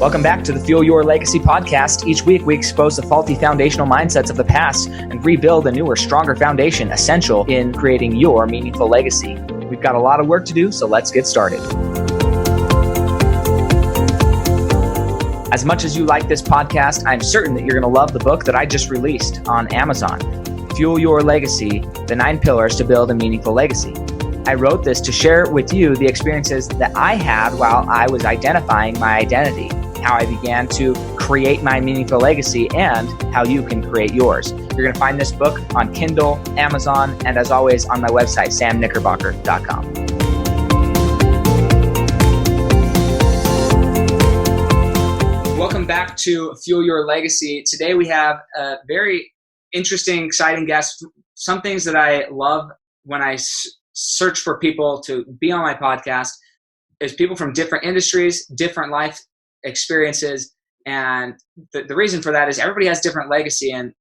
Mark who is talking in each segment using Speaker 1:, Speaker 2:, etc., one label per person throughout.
Speaker 1: Welcome back to the Fuel Your Legacy podcast. Each week, we expose the faulty foundational mindsets of the past and rebuild a newer, stronger foundation essential in creating your meaningful legacy. We've got a lot of work to do, so let's get started. As much as you like this podcast, I'm certain that you're going to love the book that I just released on Amazon, Fuel Your Legacy, The 9 Pillars to Build a Meaningful Legacy. I wrote this to share with you the experiences that I had while I was identifying my identity, how I began to create my meaningful legacy, and how you can create yours. You're going to find this book on Kindle, Amazon, and as always on my website, samknickerbocker.com. Welcome back to Fuel Your Legacy. Today we have a very interesting, exciting guest. Some things that I love when I search for people to be on my podcast is people from different industries, different life experiences. And the reason for that is everybody has different legacy, and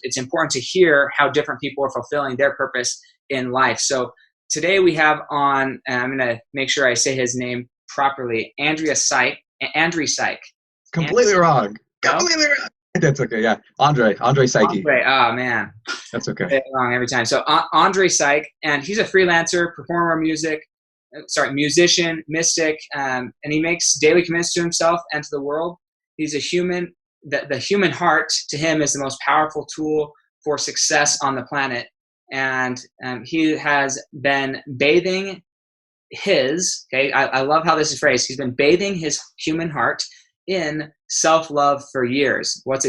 Speaker 1: it's important to hear how different people are fulfilling their purpose in life. So today we have on, and I'm going to make sure I say his name properly, Andrey Psyche.
Speaker 2: Completely wrong. Completely wrong. That's okay. Yeah. Andrey Psyche.
Speaker 1: Oh man.
Speaker 2: That's okay.
Speaker 1: I get it wrong every time. So Andrey Psyche, and he's a freelancer, performer, musician, mystic, and he makes daily commitments to himself and to the world. He's a human. The human heart to him is the most powerful tool for success on the planet. And he has been bathing his, I love how this is phrased. He's been bathing his human heart in self-love for years. What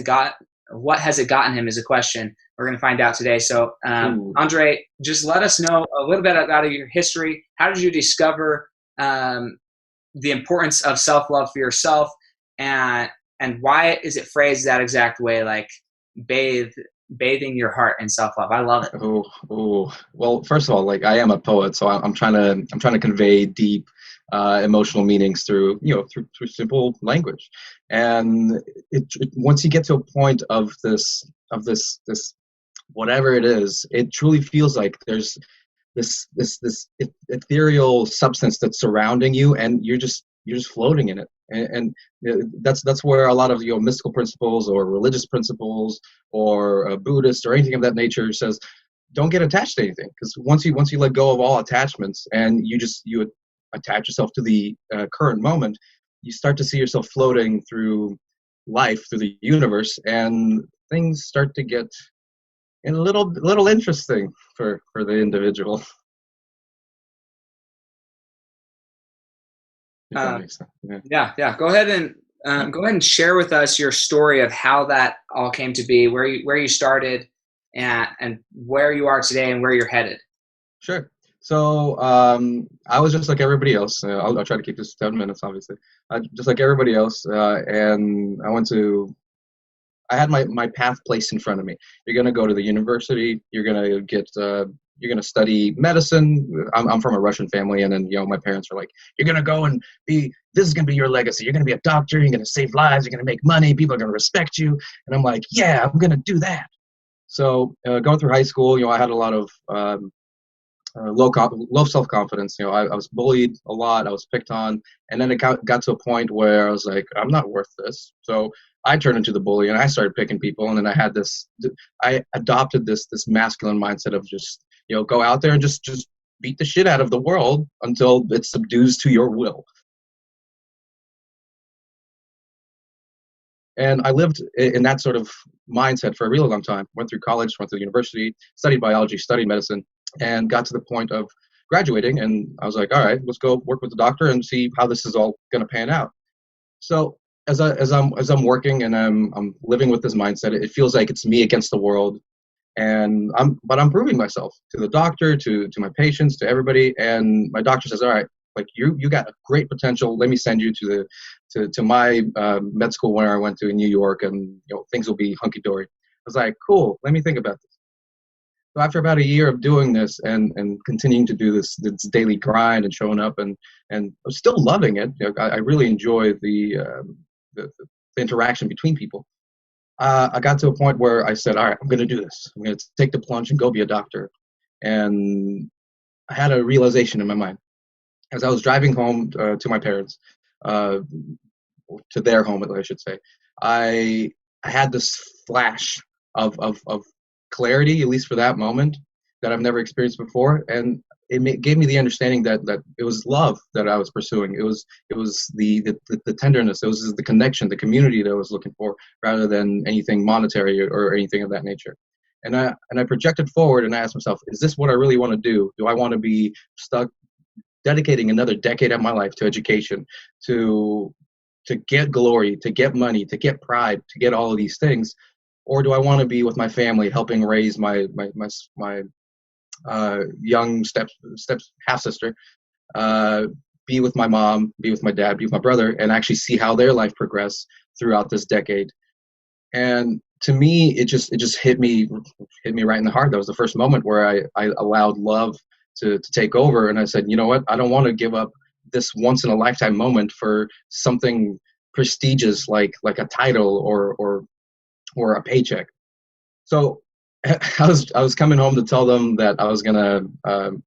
Speaker 1: has it gotten him is a question we're going to find out today. So Andrey, just let us know a little bit about your history. How did you discover the importance of self-love for yourself, and why is it phrased that exact way, like bathing your heart in self-love? I love it.
Speaker 2: Well, first of all, like, I am a poet, so I'm trying to convey deep emotional meanings through simple language. And once you get to a point of this whatever it is, it truly feels like there's this ethereal substance that's surrounding you, and you're just floating in it. And that's where a lot of mystical principles or religious principles or Buddhist or anything of that nature says, don't get attached to anything, because once you let go of all attachments and you attach yourself to the current moment, you start to see yourself floating through life, through the universe, and things start to get a little interesting for the individual.
Speaker 1: Yeah. Go ahead and share with us your story of how that all came to be, where you started, and where you are today and where you're headed.
Speaker 2: Sure. So I was just like everybody else. I'll try to keep this 10 minutes, obviously. Just like everybody else, and I had my path placed in front of me. You're going to go to the university. You're going to study medicine. I'm from a Russian family, and then my parents are like, you're going to go and this is going to be your legacy. You're going to be a doctor. You're going to save lives. You're going to make money. People are going to respect you. And I'm like, yeah, I'm going to do that. So going through high school, I had a lot of low self-confidence. I was bullied a lot. I was picked on, and then it got to a point where I was like, I'm not worth this. So I turned into the bully, and I started picking people. And then I adopted this masculine mindset of just go out there and just beat the shit out of the world until it subdues to your will. And I lived in that sort of mindset for a really long time. Went through college, went to the university, studied biology, studied medicine, and got to the point of graduating. And I was like, all right, let's go work with the doctor and see how this is all going to pan out. So as I'm working and I'm living with this mindset, it feels like it's me against the world. And I'm proving myself to the doctor, to my patients, to everybody. And my doctor says, all right, like you got a great potential. Let me send you to my med school where I went to in New York, and things will be hunky dory. I was like, cool, let me think about this. So after about a year of doing this and continuing to do this daily grind and showing up and I'm still loving it, I really enjoy the interaction between people. I got to a point where I said, all right, I'm going to do this. I'm going to take the plunge and go be a doctor. And I had a realization in my mind. As I was driving home to my parents, to their home, I should say, I had this flash of clarity, at least for that moment, that I've never experienced before, and gave me the understanding that it was love that I was pursuing. It was the tenderness. It was the connection, the community that I was looking for, rather than anything monetary or anything of that nature. And I projected forward, and I asked myself, is this what I really want to do? Do I want to be stuck dedicating another decade of my life to education, to get glory, to get money, to get pride, to get all of these things? Or do I want to be with my family, helping raise my young step half sister, be with my mom, be with my dad, be with my brother, and actually see how their life progress throughout this decade? And to me, it just hit me right in the heart. That was the first moment where I allowed love to take over, and I said, you know what? I don't want to give up this once in a lifetime moment for something prestigious like a title or a paycheck. So I was coming home to tell them that I was gonna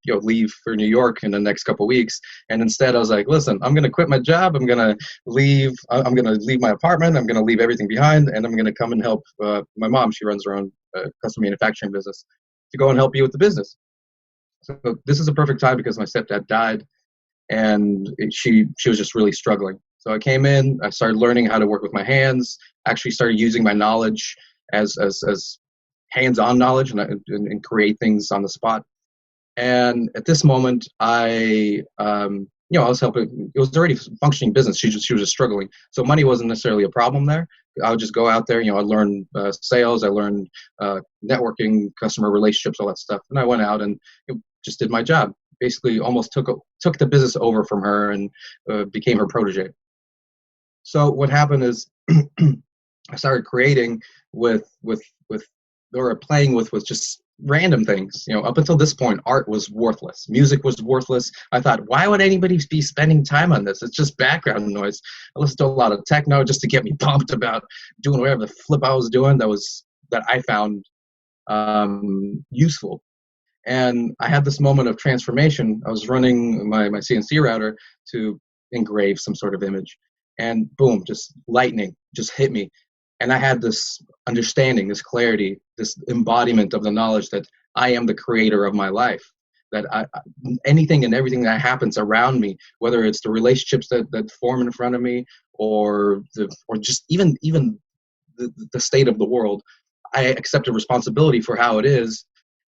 Speaker 2: leave for New York in the next couple of weeks, and instead I was like, listen, I'm gonna quit my job. I'm gonna leave my apartment. I'm gonna leave everything behind, and I'm gonna come and help my mom. She runs her own custom manufacturing business, to go and help you with the business. So this is a perfect time because my stepdad died, and she was just really struggling. So I came in, I started learning how to work with my hands, actually started using my knowledge as hands-on knowledge, and create things on the spot. And at this moment, I was helping. It was already a functioning business. She was just struggling. So money wasn't necessarily a problem there. I would just go out there. I learned sales. I learned networking, customer relationships, all that stuff. And I went out and just did my job. Basically, almost took the business over from her and became her protege. So what happened is I started creating playing with just random things. Up until this point, art was worthless. Music was worthless. I thought, why would anybody be spending time on this? It's just background noise. I listened to a lot of techno just to get me pumped about doing whatever the flip I was doing that I found useful. And I had this moment of transformation. I was running my CNC router to engrave some sort of image, and boom, just lightning just hit me. And I had this understanding, this clarity, this embodiment of the knowledge that I am the creator of my life, that anything and everything that happens around me, whether it's the relationships that form in front of me, or just even the state of the world, I accepted responsibility for how it is.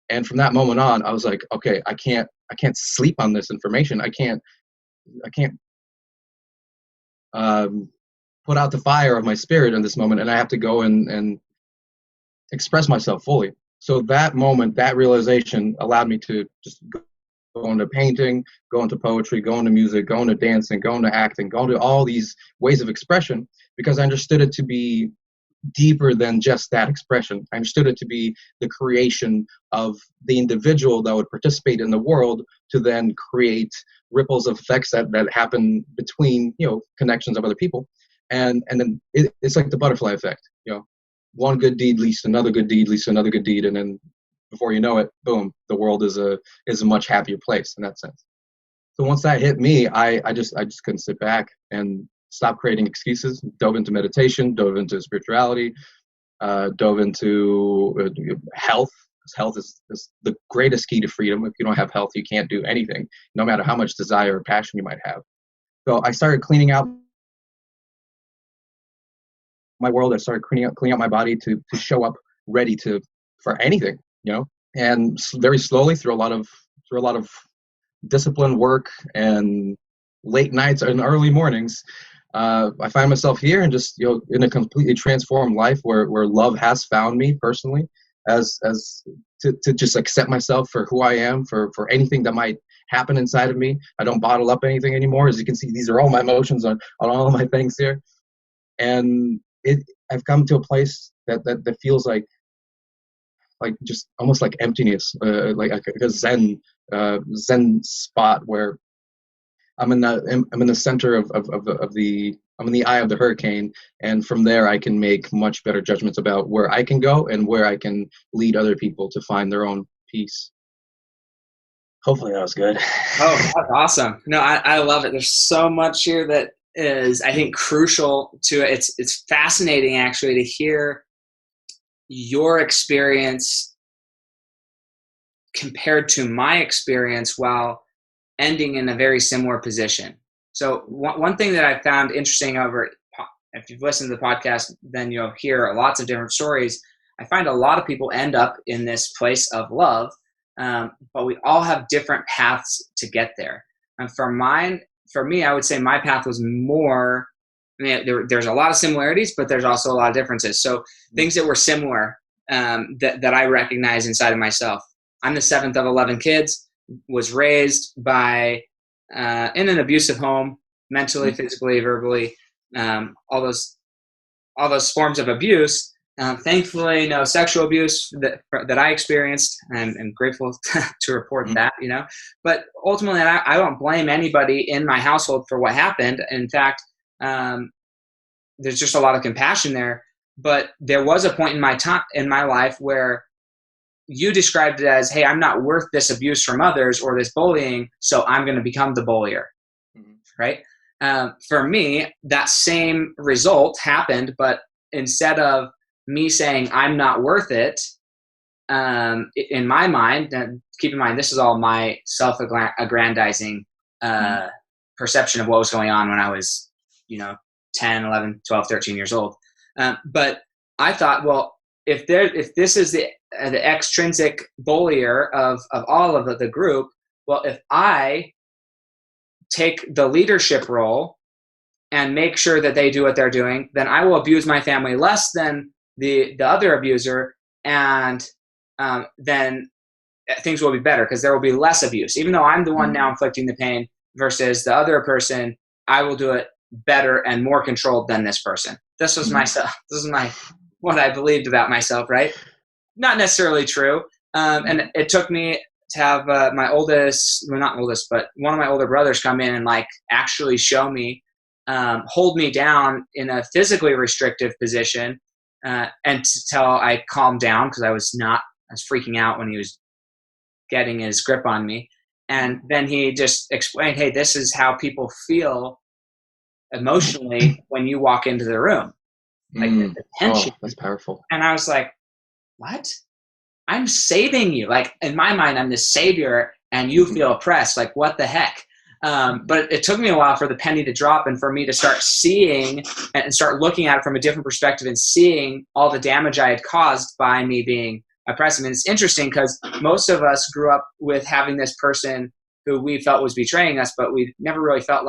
Speaker 2: And from that moment on, I was like, okay, I can't sleep on this information. I can't put out the fire of my spirit in this moment, and I have to go and express myself fully. So that moment, that realization allowed me to just go into painting, go into poetry, go into music, go into dancing, go into acting, go into all these ways of expression, because I understood it to be deeper than just that expression. I understood it to be the creation of the individual that would participate in the world to then create ripples of effects that happen between, connections of other people. And then it's like the butterfly effect. One good deed leads to another good deed, leads to another good deed, and then before you know it, boom, the world is a much happier place in that sense. So once that hit me, I just couldn't sit back and stop creating excuses. Dove into meditation, dove into spirituality, dove into health. Health is the greatest key to freedom. If you don't have health, you can't do anything, no matter how much desire or passion you might have. So I started cleaning out my world. I started cleaning out my body to show up ready for anything, and very slowly, through a lot of disciplined work and late nights and early mornings, I find myself here and just in a completely transformed life where love has found me personally, as to just accept myself for who I am, for anything that might happen inside of me. I don't bottle up anything anymore. As you can see, these are all my emotions on all of my things here, and I've come to a place that feels like just almost like emptiness, like a zen spot where I'm in the center of I'm in the eye of the hurricane, and from there I can make much better judgments about where I can go and where I can lead other people to find their own peace. Hopefully that was good.
Speaker 1: Oh, that's awesome. No, I love it. There's so much here that is, I think, crucial to it. It's fascinating actually to hear your experience compared to my experience while ending in a very similar position. So one thing that I found interesting if you've listened to the podcast, then you'll hear lots of different stories. I find a lot of people end up in this place of love, but we all have different paths to get there. And for me, I would say my path was more, I mean, there's a lot of similarities, but there's also a lot of differences. So things that were similar that I recognize inside of myself. I'm the 7th of 11 kids, was raised in an abusive home, mentally, physically, verbally, all those forms of abuse. Thankfully, no sexual abuse that I experienced. I'm grateful to report that, but ultimately I don't blame anybody in my household for what happened. In fact, there's just a lot of compassion there, but there was a point in my life where you described it as, hey, I'm not worth this abuse from others or this bullying, so I'm going to become the bullier, right? For me, that same result happened, but instead of me saying I'm not worth it, in my mind, and keep in mind, this is all my self-aggrandizing perception of what was going on when I was, 10, 11, 12, 13 years old. But I thought, well, if this is the extrinsic bullier of all of the group, well, if I take the leadership role and make sure that they do what they're doing, then I will abuse my family less than the other abuser, and then things will be better because there will be less abuse. Even though I'm the one now inflicting the pain versus the other person, I will do it better and more controlled than this person. This was myself. This is what I believed about myself, right? Not necessarily true. And it took me to have my oldest, well, not oldest, but one of my older brothers come in and actually show me, hold me down in a physically restrictive position, until I calmed down, because I was freaking out when he was getting his grip on me. And then he just explained, hey, this is how people feel emotionally when you walk into the room. The tension.
Speaker 2: Oh, that's powerful.
Speaker 1: And I was like, what? I'm saving you. In my mind, I'm the savior and you feel oppressed. What the heck? But it took me a while for the penny to drop and for me to start seeing and start looking at it from a different perspective and seeing all the damage I had caused by me being oppressive. And it's interesting because most of us grew up with having this person who we felt was betraying us, but we never really felt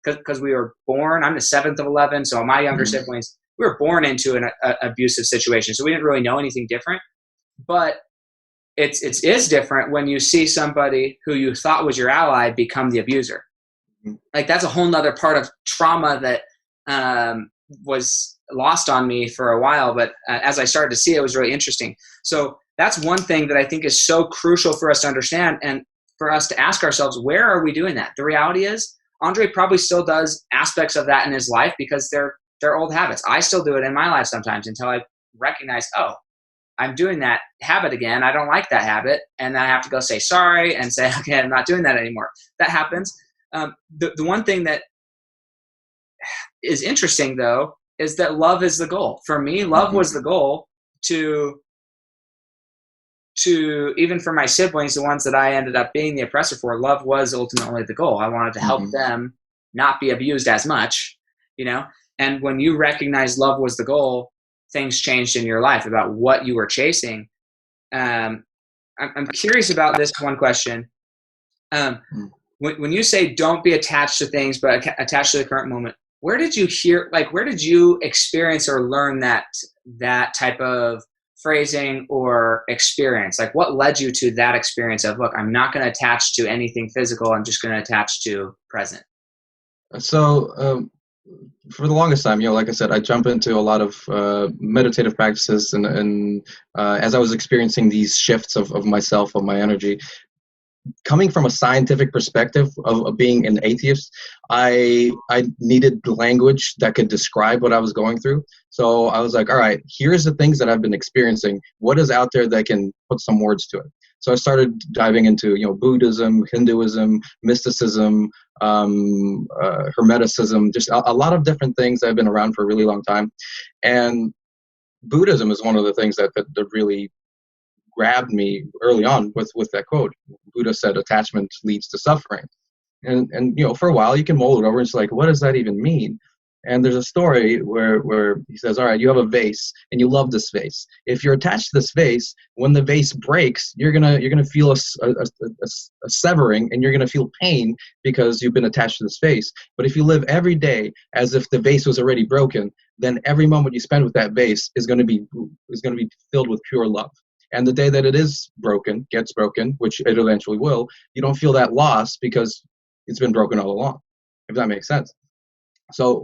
Speaker 1: because we were born, I'm the 7th of 11, so my younger siblings, we were born into an abusive situation. So we didn't really know anything different. But it is different when you see somebody who you thought was your ally become the abuser. That's a whole nother part of trauma that was lost on me for a while. But as I started to see it was really interesting. So that's one thing that I think is so crucial for us to understand and for us to ask ourselves, where are we doing that? The reality is Andrey probably still does aspects of that in his life because they're old habits. I still do it in my life sometimes until I recognize, oh, I'm doing that habit again. I don't like that habit. And then I have to go say sorry and say, okay, I'm not doing that anymore. That happens. The one thing that is interesting, though, is that love is the goal. For me, love was the goal to even for my siblings, the ones that I ended up being the oppressor for, love was ultimately the goal. I wanted to help them not be abused as much, And when you recognize love was the goal, things changed in your life about what you were chasing. I'm curious about this one question. When you say don't be attached to things, but attached to the current moment, where did you experience or learn that type of phrasing or experience? What led you to that experience of, look, I'm not going to attach to anything physical. I'm just going to attach to present.
Speaker 2: So, for the longest time, like I said, I jump into a lot of meditative practices, and as I was experiencing these shifts of myself, of my energy, coming from a scientific perspective of being an atheist, I needed language that could describe what I was going through. So I was like, all right, here's the things that I've been experiencing. What is out there that can put some words to it? So I started diving into, Buddhism, Hinduism, mysticism, Hermeticism, just a lot of different things that have been around for a really long time. And Buddhism is one of the things that really grabbed me early on with that quote. Buddha said attachment leads to suffering. And for a while you can mull it over and it's like, what does that even mean? And there's a story where he says, all right, you have a vase and you love this vase. If you're attached to this vase, when the vase breaks, you're gonna feel a severing, and you're gonna feel pain because you've been attached to this vase. But if you live every day as if the vase was already broken, then every moment you spend with that vase is gonna be filled with pure love. And the day that it gets broken, which it eventually will, you don't feel that loss because it's been broken all along, if that makes sense. So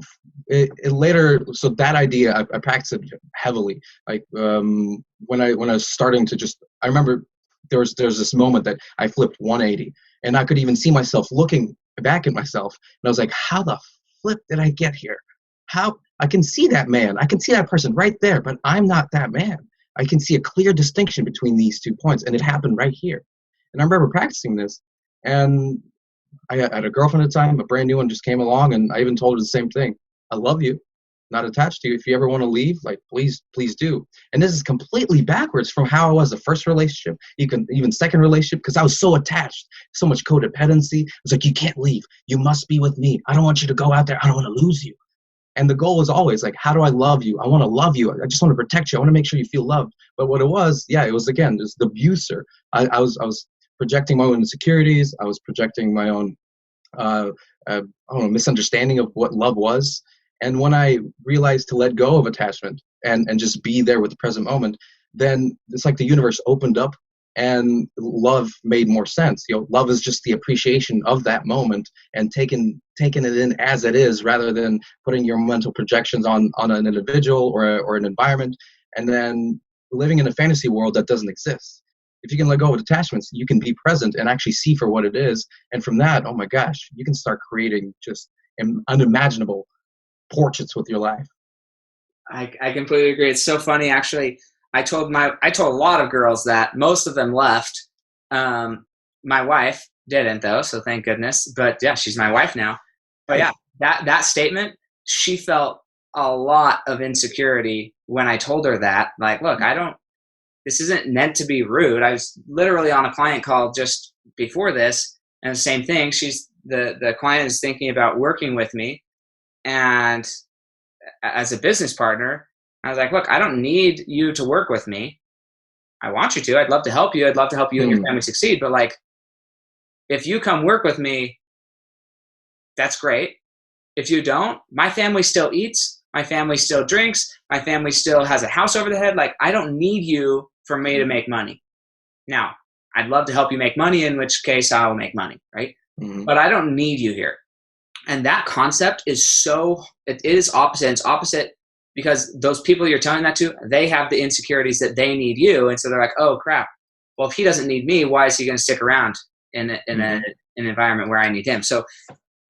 Speaker 2: so that idea, I practiced it heavily. Like when I was starting to I remember there was this moment that I flipped 180, and I could even see myself looking back at myself, and I was like, how the flip did I get here? How I can see that man, I can see that person right there, but I'm not that man. I can see a clear distinction between these 2 points, and it happened right here. And I remember practicing this, and I had a girlfriend at the time, a brand new one just came along, and I even told her the same thing. I love you, not attached to you. If you ever want to leave, like, please do. And this is completely backwards from how I was the first relationship, even second relationship, because I was so attached, so much codependency. It's like, you can't leave. You must be with me. I don't want you to go out there. I don't want to lose you. And the goal was always like, how do I love you? I want to love you. I just want to protect you. I want to make sure you feel loved. But what it was, it was, again, just the abuser. I was projecting my own insecurities. I was projecting my own, misunderstanding of what love was. And when I realized to let go of attachment and just be there with the present moment, then it's like the universe opened up and love made more sense. Love is just the appreciation of that moment and taking it in as it is, rather than putting your mental projections on an individual or an environment, and then living in a fantasy world that doesn't exist. If you can let go of attachments, you can be present and actually see for what it is. And from that, oh my gosh, you can start creating just unimaginable portraits with your life.
Speaker 1: I completely agree. It's so funny, actually. I told a lot of girls that. Most of them left. My wife didn't, though, so thank goodness. But yeah, she's my wife now. But yeah, that statement, she felt a lot of insecurity when I told her that. Like, look, this isn't meant to be rude. I was literally on a client call just before this, and the same thing. The client is thinking about working with me, and as a business partner, I was like, look, I don't need you to work with me. I want you to. I'd love to help you. I'd love to help you and your family succeed. But like, if you come work with me, that's great. If you don't, my family still eats. My family still drinks. My family still has a house over the head. Like, I don't need you for me to make money. Now, I'd love to help you make money, in which case I will make money, right? Mm-hmm. But I don't need you here. And that concept is it is opposite. It's opposite because those people you're telling that to, they have the insecurities that they need you. And so they're like, oh crap. Well, if he doesn't need me, why is he going to stick around in an environment where I need him? So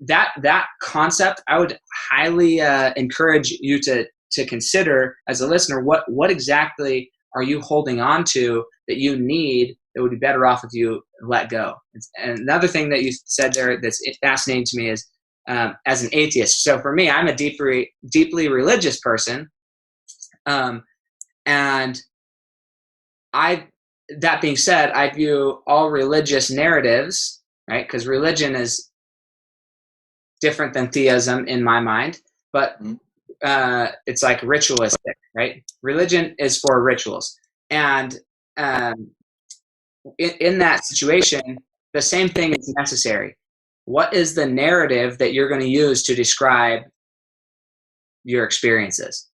Speaker 1: that concept, I would highly encourage you to consider as a listener, what exactly are you holding on to that you need that would be better off if you let go? And another thing that you said there that's fascinating to me is, as an atheist. So for me, I'm a deeply religious person. And that being said, I view all religious narratives, right? Because religion is different than theism in my mind, but it's like ritualistic, right? Religion is for rituals. And in that situation, the same thing is necessary. What is the narrative that you're going to use to describe your experiences,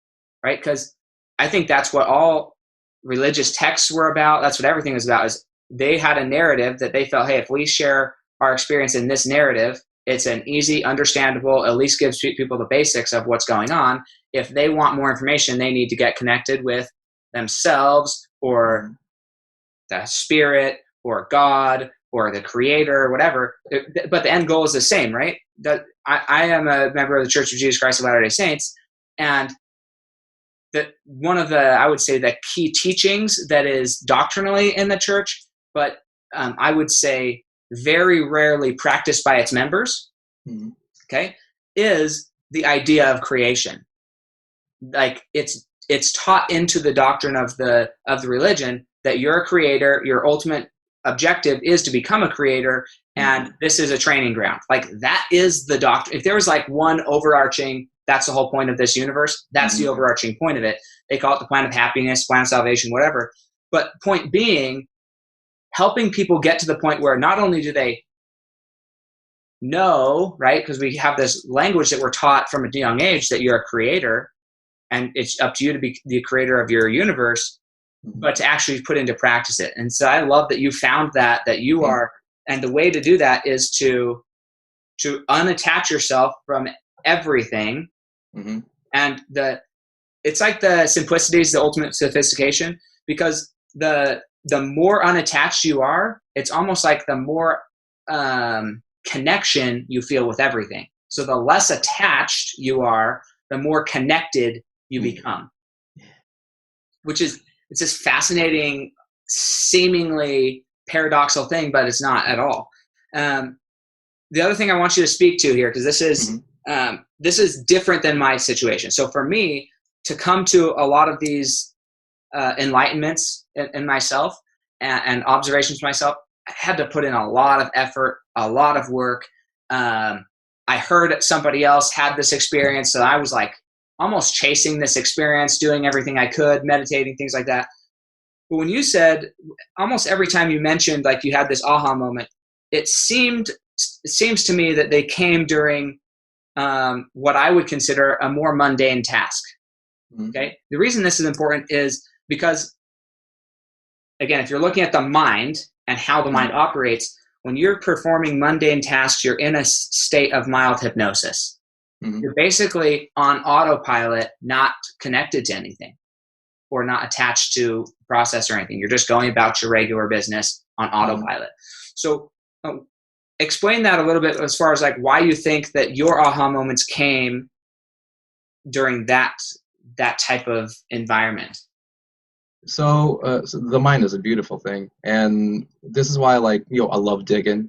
Speaker 1: right? Because I think that's what all religious texts were about. That's what everything was about, is they had a narrative that they felt, hey, if we share our experience in this narrative, it's an easy, understandable, at least gives people the basics of what's going on. If they want more information, they need to get connected with themselves or the spirit or God or the creator or whatever. But the end goal is the same, right? I am a member of the Church of Jesus Christ of Latter-day Saints, and one of the, I would say, the key teachings that is doctrinally in the church but I would say very rarely practiced by its members, okay, is the idea of creation. Like it's taught into the doctrine of the religion that you're a creator, your ultimate objective is to become a creator, and this is a training ground. Like that is the doctrine. If there was like one overarching, that's the whole point of this universe, that's the overarching point of it. They call it the plan of happiness, plan of salvation, whatever. But point being, helping people get to the point where not only do they know, right, because we have this language that we're taught from a young age that you're a creator and it's up to you to be the creator of your universe, but to actually put into practice it. And so I love that you found that you are, and the way to do that is to unattach yourself from everything. And it's like the simplicity is the ultimate sophistication, because the more unattached you are, it's almost like the more connection you feel with everything. So the less attached you are, the more connected you become, which is, it's this fascinating, seemingly paradoxical thing, but it's not at all. The other thing I want you to speak to here, because this is different than my situation. So for me to come to a lot of these enlightenments in myself and observations of myself, I had to put in a lot of effort, a lot of work. I heard somebody else had this experience, so I was like almost chasing this experience, doing everything I could, meditating, things like that. But when you said, almost every time you mentioned like you had this aha moment, it seems to me that they came during what I would consider a more mundane task. Okay. The reason this is important is because, again, if you're looking at the mind and how the mind operates, when you're performing mundane tasks, you're in a state of mild hypnosis. You're basically on autopilot, not connected to anything or not attached to process or anything. You're just going about your regular business on autopilot. So explain that a little bit as far as like why you think that your aha moments came during that type of environment.
Speaker 2: So the mind is a beautiful thing, and this is why, like, I love digging.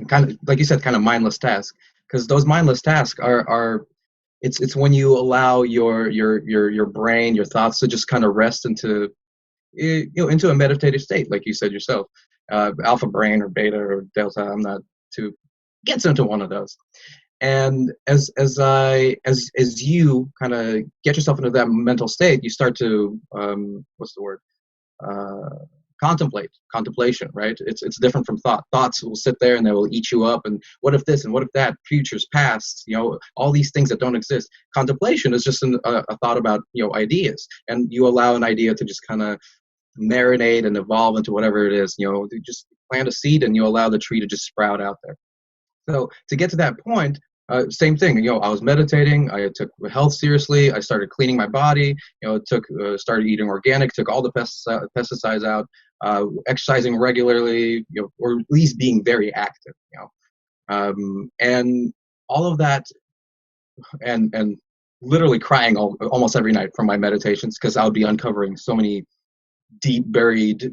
Speaker 2: Kind of like you said, kind of mindless tasks, because those mindless tasks are it's when you allow your brain, your thoughts to just kind of rest into into a meditative state, like you said yourself, alpha brain or beta or delta. I'm not too gets into one of those. And as you kind of get yourself into that mental state, you start to what's the word? Contemplation, right? It's different from thought. Thoughts will sit there and they will eat you up. And what if this and what if that? Futures, past, all these things that don't exist. Contemplation is just a thought about ideas, and you allow an idea to just kind of marinate and evolve into whatever it is. You just plant a seed and you allow the tree to just sprout out there. So to get to that point, same thing. I was meditating. I took health seriously. I started cleaning my body. Started eating organic. Took all the pesticides out. Exercising regularly. Or at least being very active. And all of that, and literally crying almost every night from my meditations, because I would be uncovering so many deep buried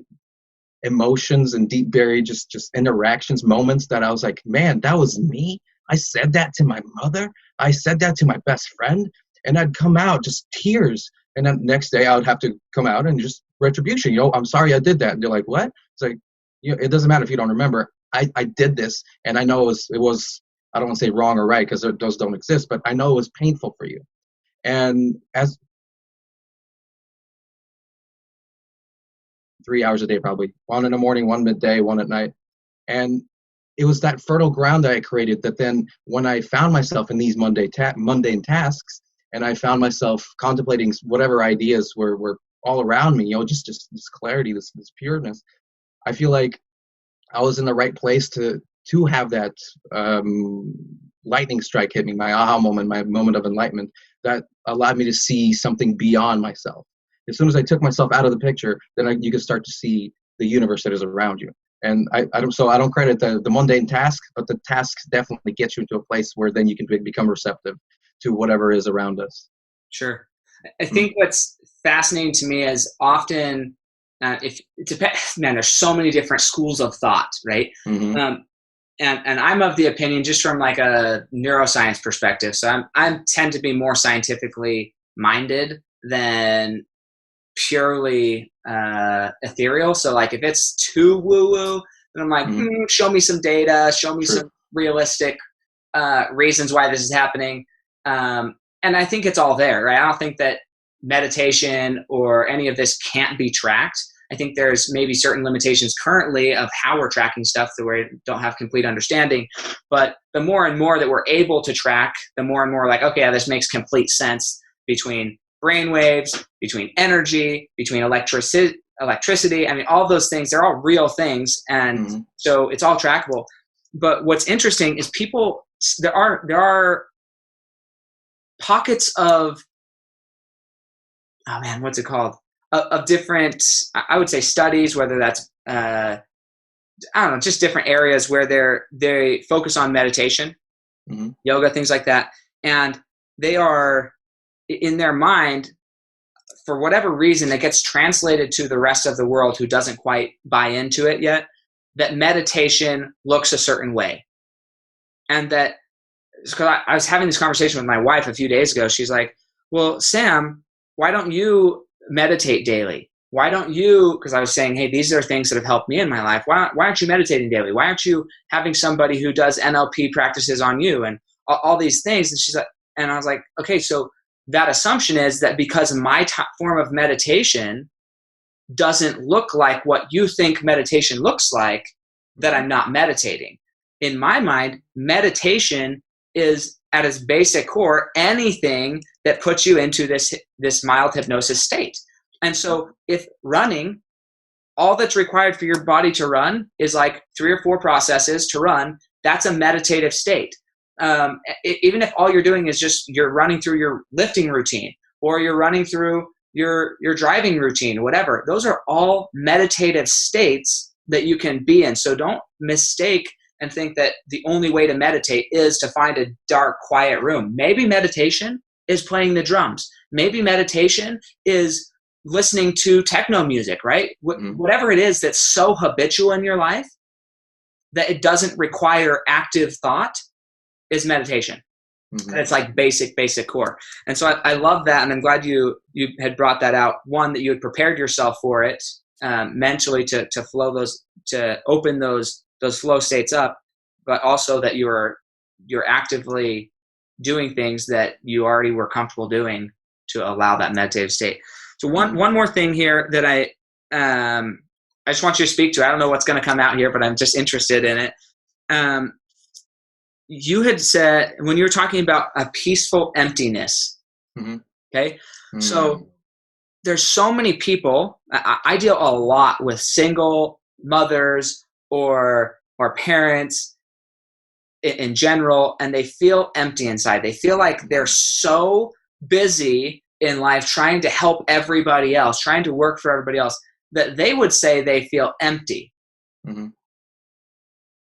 Speaker 2: emotions and deep buried just interactions, moments that I was like, man, that was me. I said that to my mother. I said that to my best friend, and I'd come out just tears. And then next day I would have to come out and just retribution. I'm sorry I did that. And they're like, what? It's like, it doesn't matter if you don't remember. I did this, and I know it was I don't want to say wrong or right, because those don't exist, but I know it was painful for you. And as 3 hours a day, probably one in the morning, one midday, one at night. And it was that fertile ground that I created that then when I found myself in these mundane tasks, and I found myself contemplating whatever ideas were all around me, just this clarity, this pureness, I feel like I was in the right place to have that lightning strike hit me, my aha moment, my moment of enlightenment that allowed me to see something beyond myself. As soon as I took myself out of the picture, then you can start to see the universe that is around you. And I don't credit the mundane task, but the tasks definitely get you into a place where then you can become receptive to whatever is around us.
Speaker 1: Sure. I think what's fascinating to me is often if it depends, man, there's so many different schools of thought, right?
Speaker 2: Mm-hmm.
Speaker 1: And I'm of the opinion, just from like a neuroscience perspective. So I tend to be more scientifically minded than purely ethereal. So like if it's too woo woo, then I'm like, show me some data, show me some realistic reasons why this is happening. And I think it's all there, right? I don't think that meditation or any of this can't be tracked. I think there's maybe certain limitations currently of how we're tracking stuff that we don't have complete understanding. But the more and more that we're able to track, the more and more like, okay, yeah, this makes complete sense between brain waves, between energy, between electricity. I mean, all those things, they're all real things. And so it's all trackable. But what's interesting is there are pockets of, oh man, what's it called? Of different, I would say, studies, whether that's, I don't know, just different areas where they focus on meditation, yoga, things like that. And they are, in their mind, for whatever reason, it gets translated to the rest of the world who doesn't quite buy into it yet, that meditation looks a certain way. And that, because I was having this conversation with my wife a few days ago, she's like, well, Sam, why don't you meditate daily? Why don't you, because I was saying, hey, these are things that have helped me in my life. Why aren't you meditating daily? Why aren't you having somebody who does NLP practices on you and all these things? And she's like, and I was like, okay, so that assumption is that because my form of meditation doesn't look like what you think meditation looks like, that I'm not meditating. In my mind, meditation is at its basic core anything that puts you into this mild hypnosis state. And so if running, all that's required for your body to run is like 3 or 4 processes to run, that's a meditative state. Even if all you're doing is just you're running through your lifting routine, or you're running through your driving routine, whatever, those are all meditative states that you can be in. So don't mistake and think that the only way to meditate is to find a dark, quiet room. Maybe meditation is playing the drums. Maybe meditation is listening to techno music, right? Whatever it is that's so habitual in your life that it doesn't require active thought is meditation. And it's like basic core. And so I love that. And I'm glad you had brought that out. One, that you had prepared yourself for it mentally to flow to open those flow states up, but also that you're actively doing things that you already were comfortable doing to allow that meditative state. So one more thing here that I just want you to speak to. I don't know what's going to come out here, but I'm just interested in it. You had said, when you were talking about a peaceful emptiness, okay? So there's so many people, I deal a lot with single mothers or parents in general, and they feel empty inside. They feel like they're so busy in life trying to help everybody else, trying to work for everybody else, that they would say they feel empty.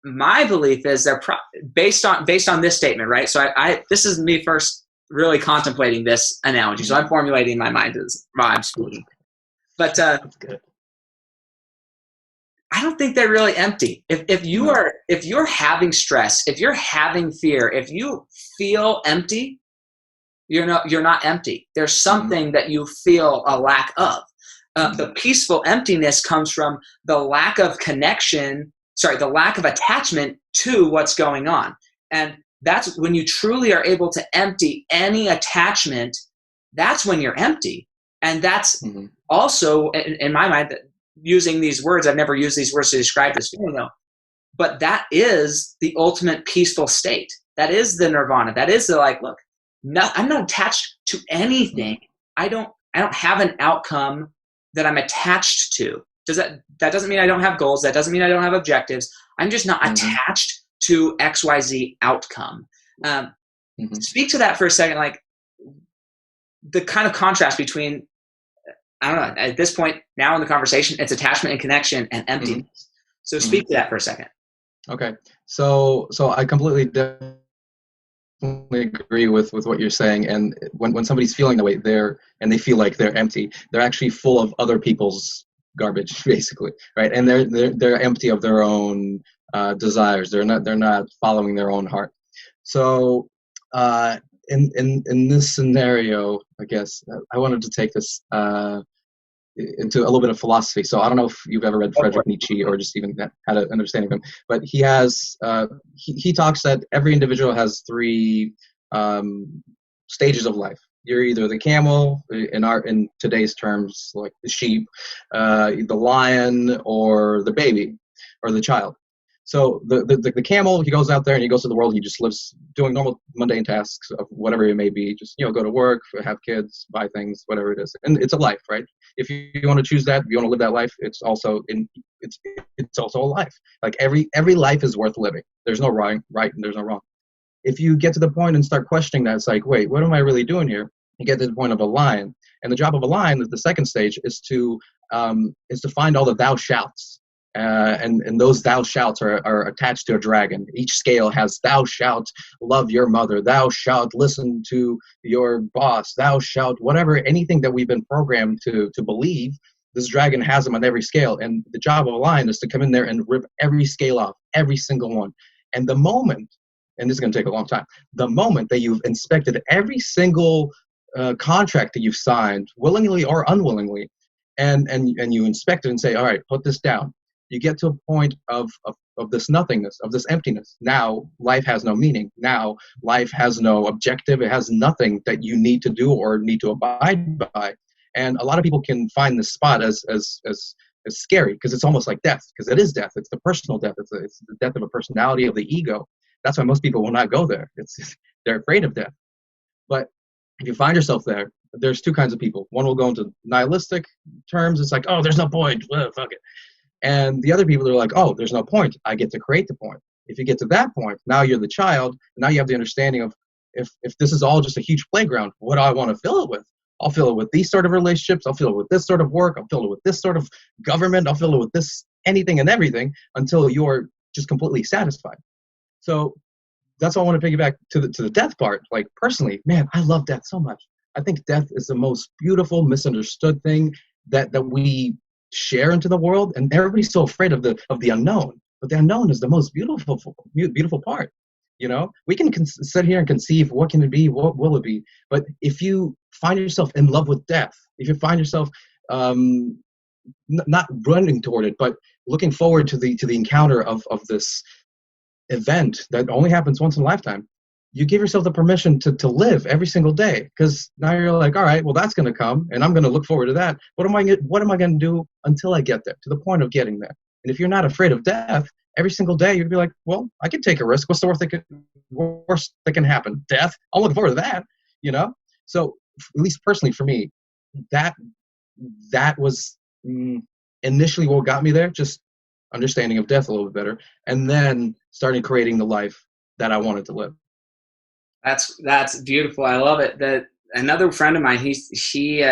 Speaker 1: My belief is they're based on this statement, right? So this is me first really contemplating this analogy. So I'm formulating in my mind as I'm speaking. But that's good. I don't think they're really empty. If you're having stress, if you're having fear, if you feel empty, you're not empty. There's something that you feel a lack of. The peaceful emptiness comes from the lack of connection. The lack of attachment to what's going on. And that's when you truly are able to empty any attachment. That's when you're empty. And that's also, in my mind, using these words, I've never used these words to describe this feeling though, but that is the ultimate peaceful state. That is the nirvana. That is the look, I'm not attached to anything. I don't have an outcome that I'm attached to. That doesn't mean I don't have goals. That doesn't mean I don't have objectives. I'm just not attached to XYZ outcome. Speak to that for a second, like the kind of contrast between, I don't know, at this point now in the conversation, it's attachment and connection and emptiness. So speak to that for a second.
Speaker 2: Okay. So I completely definitely agree with what you're saying. And when somebody's feeling the way and they feel like they're empty, they're actually full of other people's garbage, basically, right? And they're empty of their own desires. They're not following their own heart. So in this scenario, I guess I wanted to take this into a little bit of philosophy. So I don't know if you've ever read Friedrich Nietzsche or just even had an understanding of him, but he has he talks that every individual has three stages of life. You're either the camel, in today's terms, like the sheep, the lion, or the baby, or the child. So the camel, he goes out there and he goes to the world. He just lives doing normal mundane tasks of whatever it may be. Just go to work, have kids, buy things, whatever it is. And it's a life, right? If you want to choose that, if you want to live that life, it's also a life. Like every life is worth living. There's no right and there's no wrong. If you get to the point and start questioning that, it's like, wait, what am I really doing here? You get to the point of a lion, and the job of a lion, the second stage, is to find all the thou shalts. And those thou shalts are attached to a dragon. Each scale has thou shalt love your mother, thou shalt listen to your boss, thou shalt whatever, anything that we've been programmed to believe. This dragon has them on every scale, and the job of a lion is to come in there and rip every scale off, every single one. And the moment, and this is going to take a long time, the moment that you've inspected every single contract that you've signed, willingly or unwillingly, and you inspect it and say, all right, put this down. You get to a point of this nothingness, of this emptiness. Now life has no meaning. Now life has no objective. It has nothing that you need to do or need to abide by. And a lot of people can find this spot as scary, because it's almost like death, because it is death. It's the personal death. It's the death of a personality, of the ego. That's why most people will not go there. They're afraid of death. But if you find yourself there, there's two kinds of people. One will go into nihilistic terms. It's like, oh, there's no point. Fuck it. And the other people are like, oh, there's no point. I get to create the point. If you get to that point, now you're the child. Now you have the understanding of, if this is all just a huge playground, what do I want to fill it with? I'll fill it with these sort of relationships. I'll fill it with this sort of work. I'll fill it with this sort of government. I'll fill it with this, anything and everything, until you're just completely satisfied. So that's why I want to piggyback to the death part. Like, personally, man, I love death so much. I think death is the most beautiful, misunderstood thing that we share into the world, and everybody's so afraid of the unknown. But the unknown is the most beautiful part. We can sit here and conceive, what can it be, what will it be? But if you find yourself in love with death, if you find yourself not running toward it, but looking forward to the encounter of this event that only happens once in a lifetime, you give yourself the permission to live every single day, because now you're like, all right, well, that's going to come, and I'm going to look forward to that. What am I going to do until I get there, to the point of getting there? And if you're not afraid of death, every single day you'd be like, well, I can take a risk. What's the worst that can happen? Death. I'm looking forward to that. So at least personally for me, that was initially what got me there, just understanding of death a little bit better, and then starting creating the life that I wanted to live.
Speaker 1: That's beautiful. I love it. That another friend of mine, he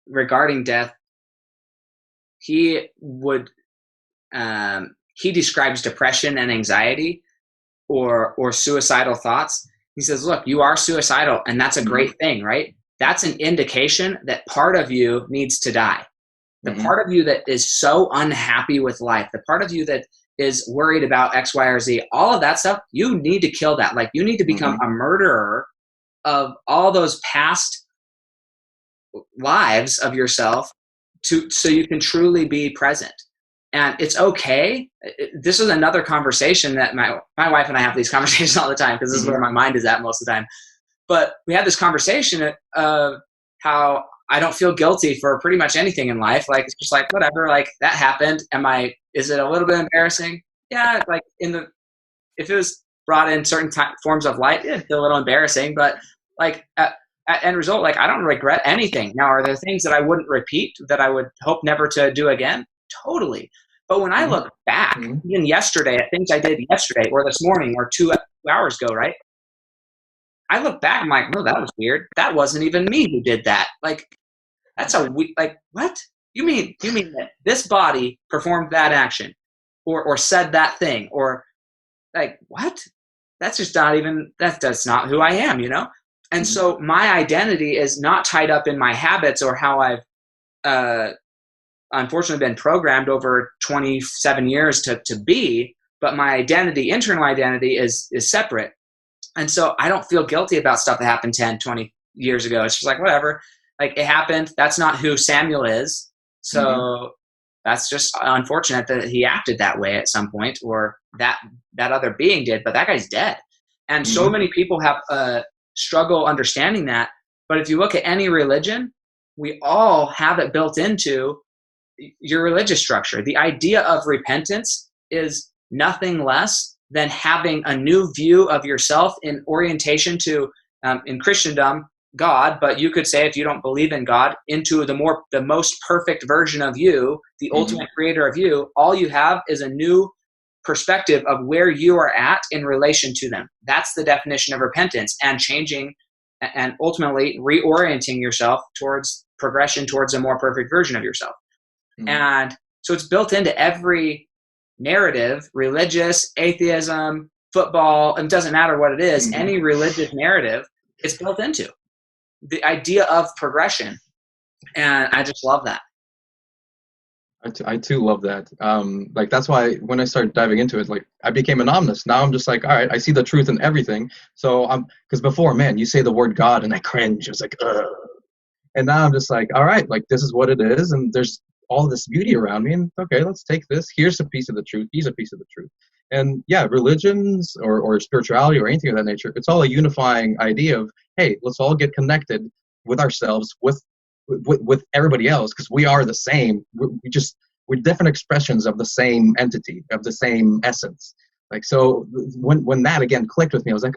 Speaker 1: regarding death, he describes depression and anxiety or suicidal thoughts. He says, look, you are suicidal, and that's a great thing, right? That's an indication that part of you needs to die. The part of you that is so unhappy with life, the part of you that is worried about X, Y, or Z, all of that stuff, you need to kill that. Like, you need to become a murderer of all those past lives of yourself so you can truly be present. And it's okay. This is another conversation that my wife and I have these conversations all the time, because this is where my mind is at most of the time. But we had this conversation of how I don't feel guilty for pretty much anything in life. Like, it's just like, whatever, like, that happened. Is it a little bit embarrassing? Yeah. Like, if it was brought in certain forms of light, it's a little embarrassing, but like at end result, like, I don't regret anything. Now, are there things that I wouldn't repeat, that I would hope never to do again? Totally. But when I look back, even yesterday, at things I did yesterday or this morning or 2 hours ago, right? I look back, I'm like, oh, that was weird. That wasn't even me who did that. Like, that's like, what? You mean that this body performed that action or said that thing, or like, what? That's just that's not who I am, And so my identity is not tied up in my habits or how I've unfortunately been programmed over 27 years to be, but my identity, internal identity is separate. And so I don't feel guilty about stuff that happened 10, 20 years ago. It's just like, whatever, like it happened. That's not who Samuel is. So that's just unfortunate that he acted that way at some point, or that other being did, but that guy's dead. And so many people have struggle understanding that. But if you look at any religion, we all have it built into your religious structure. The idea of repentance is nothing less than having a new view of yourself in orientation to, in Christendom, God, but you could say, if you don't believe in God, into the most perfect version of you, the ultimate creator of you. All you have is a new perspective of where you are at in relation to them. That's the definition of repentance, and changing and ultimately reorienting yourself towards progression towards a more perfect version of yourself. And so it's built into every narrative, religious, atheism, football, it doesn't matter what it is, any religious narrative, it's built into the idea of progression. And I just love that.
Speaker 2: I too love that. Like, that's why when I started diving into it, like, I became an omnist. Now I'm just like, all right, I see the truth in everything. So because before, man, you say the word God and I cringe. I was like, ugh. And now I'm just like, all right, like, this is what it is. And there's all this beauty around me. And okay, let's take this. Here's a piece of the truth. Here's a piece of the truth. And yeah, religions or spirituality or anything of that nature, it's all a unifying idea of, hey, let's all get connected with ourselves, with everybody else, because we are the same. We're different expressions of the same entity, of the same essence. Like, so when that again clicked with me, I was like,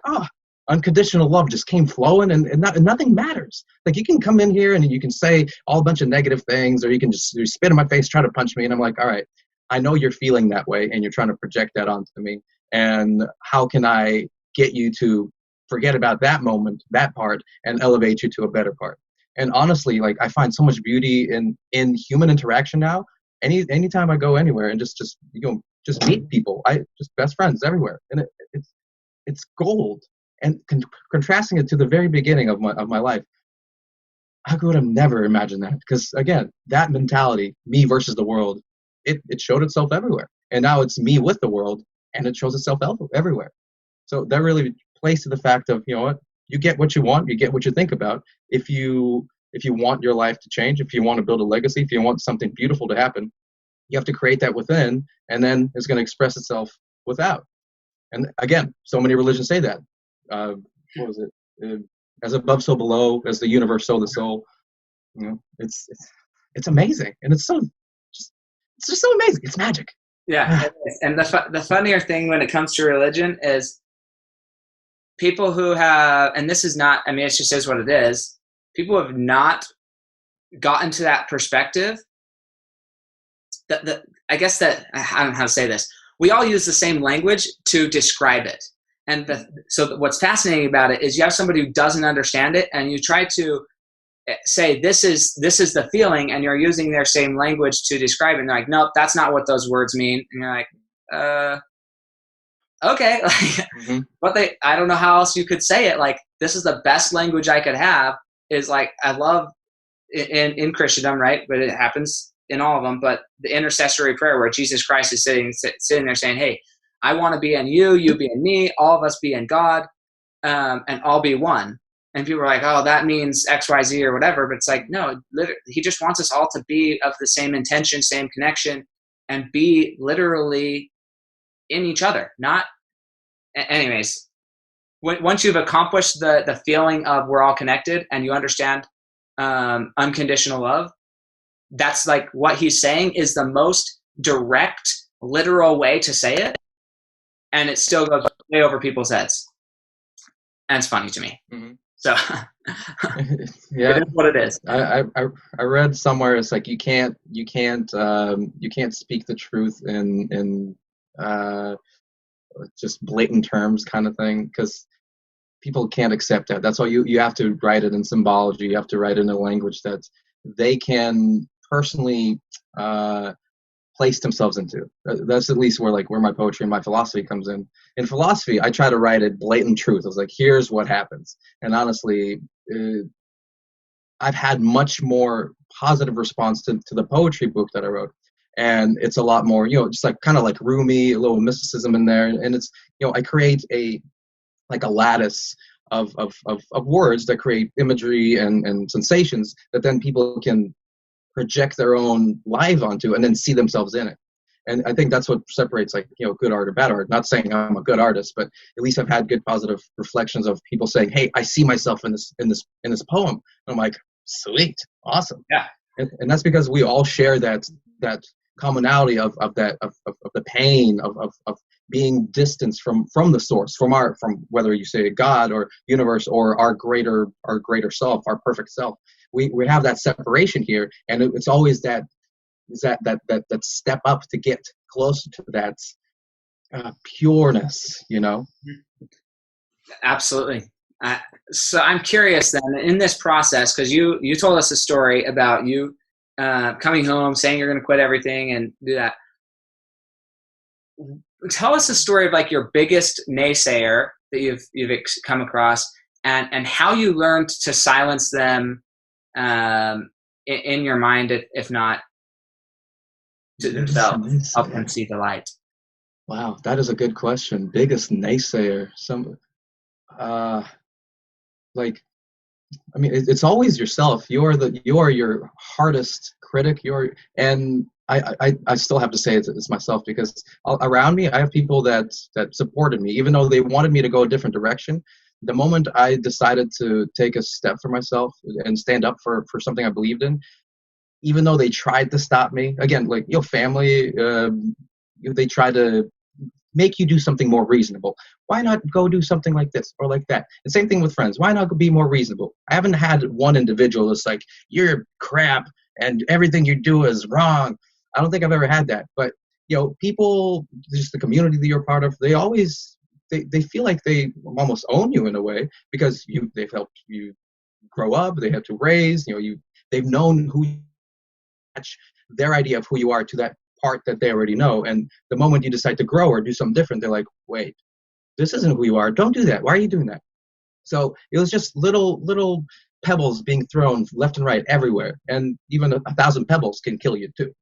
Speaker 2: unconditional love just came flowing, and nothing matters. Like, you can come in here and you can say all a bunch of negative things, or you can just spit in my face, try to punch me, and I'm like, all right, I know you're feeling that way and you're trying to project that onto me, and how can I get you to forget about that moment, that part, and elevate you to a better part? And honestly, like, I find so much beauty in human interaction now. Anytime I go anywhere and just meet people, just best friends everywhere, and it's gold. And contrasting it to the very beginning of my life, I could have never imagined that. Because again, that mentality, me versus the world, it showed itself everywhere. And now it's me with the world, and it shows itself everywhere. So that really plays to the fact of, you know what, you get what you want, you get what you think about. If you want your life to change, if you want to build a legacy, if you want something beautiful to happen, you have to create that within, and then it's going to express itself without. And again, so many religions say that. What was it? As above, so below. As the universe, so the soul. You know, it's amazing, and it's just so amazing. It's magic.
Speaker 1: Yeah, and the funnier thing when it comes to religion is people who have, and this is not, I mean, it just is what it is. People who have not gotten to that perspective. I guess that, I don't know how to say this. We all use the same language to describe it. And so what's fascinating about it is you have somebody who doesn't understand it, and you try to say, this is the feeling, and you're using their same language to describe it. And they're like, nope, that's not what those words mean. And you're like, okay. But I don't know how else you could say it. Like, this is the best language I could have, is like, I love in Christendom, right? But it happens in all of them, but the intercessory prayer where Jesus Christ is sitting there saying, hey, I want to be in you, you be in me, all of us be in God, and all be one. And people are like, oh, that means X, Y, Z or whatever. But it's like, no, literally, he just wants us all to be of the same intention, same connection, and be literally in each other. Not, anyways, once you've accomplished the feeling of we're all connected, and you understand unconditional love, that's like what he's saying is the most direct, literal way to say it. And it still goes way over people's heads. And it's funny to me. So
Speaker 2: yeah,
Speaker 1: it is what it is.
Speaker 2: I read somewhere, it's like you can't speak the truth in just blatant terms, kind of thing, because people can't accept that. That's why you have to write it in symbology. You have to write it in a language that they can personally place themselves into. That's at least where my poetry and my philosophy comes in. In philosophy, I try to write it blatant truth. I was like, here's what happens. And honestly, I've had much more positive response to the poetry book that I wrote. And it's a lot more, just like kind of like roomy, a little mysticism in there. And it's, I create a lattice of words that create imagery and sensations that then people can project their own lives onto and then see themselves in it. And I think that's what separates good art or bad art. Not saying I'm a good artist, but at least I've had good positive reflections of people saying, "Hey, I see myself in this poem." And I'm like, "Sweet, awesome."
Speaker 1: Yeah.
Speaker 2: And that's because we all share that commonality of the pain of being distanced from the source, from whether you say God or universe or our greater self, our perfect self. We have that separation here, and it's always that step up to get closer to that pureness,
Speaker 1: Absolutely. So I'm curious then, in this process, because you told us a story about you coming home, saying you're going to quit everything and do that. Tell us a story of like your biggest naysayer that you've come across, and how you learned to silence them in your mind, if not to themselves, help them see the light.
Speaker 2: Wow, that is a good question. Biggest naysayer. It's always yourself. You are your hardest critic. And I still have to say it's myself, because around me I have people that supported me, even though they wanted me to go a different direction. The moment I decided to take a step for myself and stand up for something I believed in, even though they tried to stop me, again, like family, they try to make you do something more reasonable. Why not go do something like this or like that? The same thing with friends. Why not be more reasonable? I haven't had one individual that's like, "You're crap and everything you do is wrong." I don't think I've ever had that. But people, just the community that you're part of, they always they feel like they almost own you in a way, because they've helped you grow up. They had to raise. They've known who you match their idea of who you are to that part that they already know. And the moment you decide to grow or do something different, they're like, "Wait, this isn't who you are. Don't do that. Why are you doing that?" So it was just little pebbles being thrown left and right everywhere. And even 1,000 pebbles can kill you too.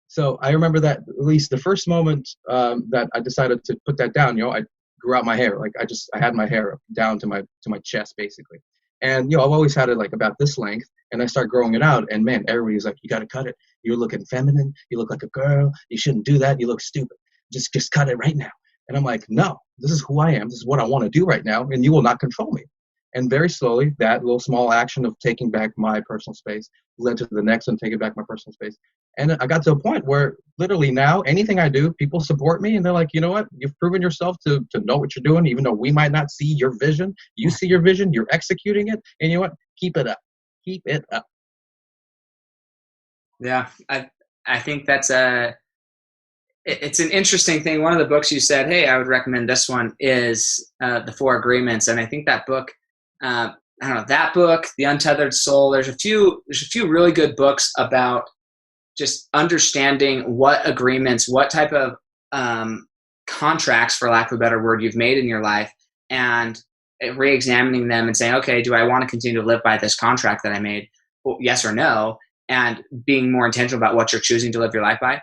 Speaker 2: So I remember that at least the first moment that I decided to put that down, I grew out my hair. Like I had my hair down to my chest basically. And I've always had it like about this length, and I start growing it out, and man, everybody's like, "You got to cut it. You're looking feminine. You look like a girl. You shouldn't do that. You look stupid. Just cut it right now." And I'm like, "No, this is who I am. This is what I want to do right now, and you will not control me." And very slowly, that little small action of taking back my personal space led to the next one, taking back my personal space. And I got to a point where literally now, anything I do, people support me, and they're like, "You know what? You've proven yourself to know what you're doing, even though we might not see your vision. You see your vision, you're executing it, and you know what? Keep it up. Keep it up."
Speaker 1: Yeah, I think it's an interesting thing. One of the books you said, "Hey, I would recommend this one," is The Four Agreements. And I think that book, I don't know, that book, The Untethered Soul, there's a few really good books about just understanding what agreements, what type of contracts, for lack of a better word, you've made in your life, and re-examining them and saying, "Okay, do I want to continue to live by this contract that I made? Well, yes or no?" And being more intentional about what you're choosing to live your life by.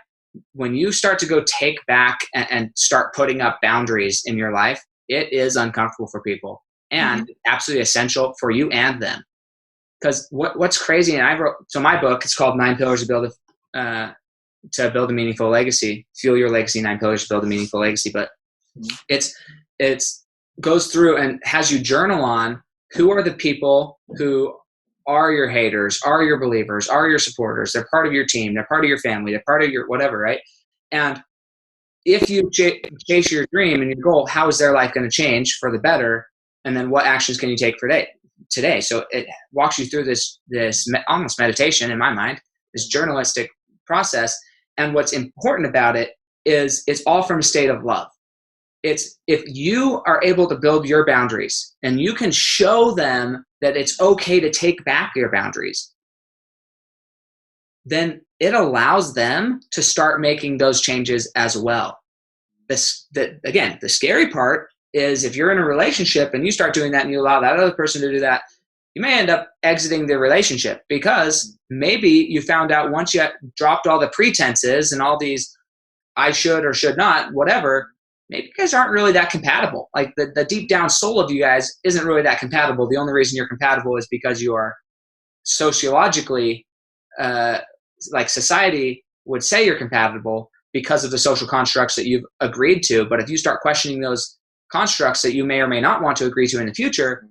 Speaker 1: When you start to go take back and start putting up boundaries in your life, it is uncomfortable for people, and absolutely essential for you and them. Because what's crazy, and my book, it's called 9 Pillars to Build a Meaningful Legacy. Fuel Your Legacy, 9 Pillars to Build a Meaningful Legacy. But it's goes through and has you journal on who are the people who are your haters, are your believers, are your supporters. They're part of your team. They're part of your family. They're part of your whatever, right? And if you chase your dream and your goal, how is their life going to change for the better? And then what actions can you take for today? So it walks you through this almost meditation, in my mind, this journalistic process. And what's important about it is it's all from a state of love. It's if you are able to build your boundaries and you can show them that it's okay to take back your boundaries, then it allows them to start making those changes as well. Again, the scary part is if you're in a relationship and you start doing that and you allow that other person to do that, you may end up exiting the relationship because maybe you found out once you dropped all the pretenses and all these I should or should not, whatever, maybe you guys aren't really that compatible. Like the deep down soul of you guys isn't really that compatible. The only reason you're compatible is because you are sociologically, like society would say you're compatible because of the social constructs that you've agreed to. But if you start questioning those constructs that you may or may not want to agree to in the future,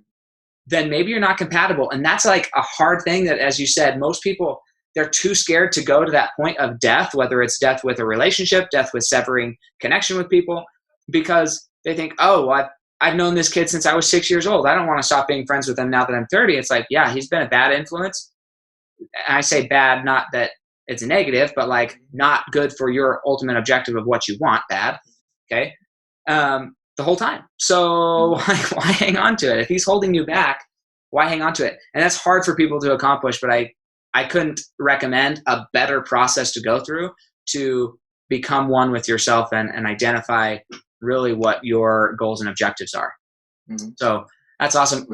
Speaker 1: then maybe you're not compatible. And that's like a hard thing that, as you said, most people, they're too scared to go to that point of death, whether it's death with a relationship, death with severing connection with people, because they think, oh, well, I've known this kid since I was 6 years old. I don't want to stop being friends with him now that I'm 30. It's like, yeah, he's been a bad influence. And I say bad, not that it's a negative, but like not good for your ultimate objective of what you want, bad. Okay. The whole time. So why hang on to it? If he's holding you back, why hang on to it? And that's hard for people to accomplish, but I couldn't recommend a better process to go through to become one with yourself and identify really what your goals and objectives are. Mm-hmm. So that's awesome.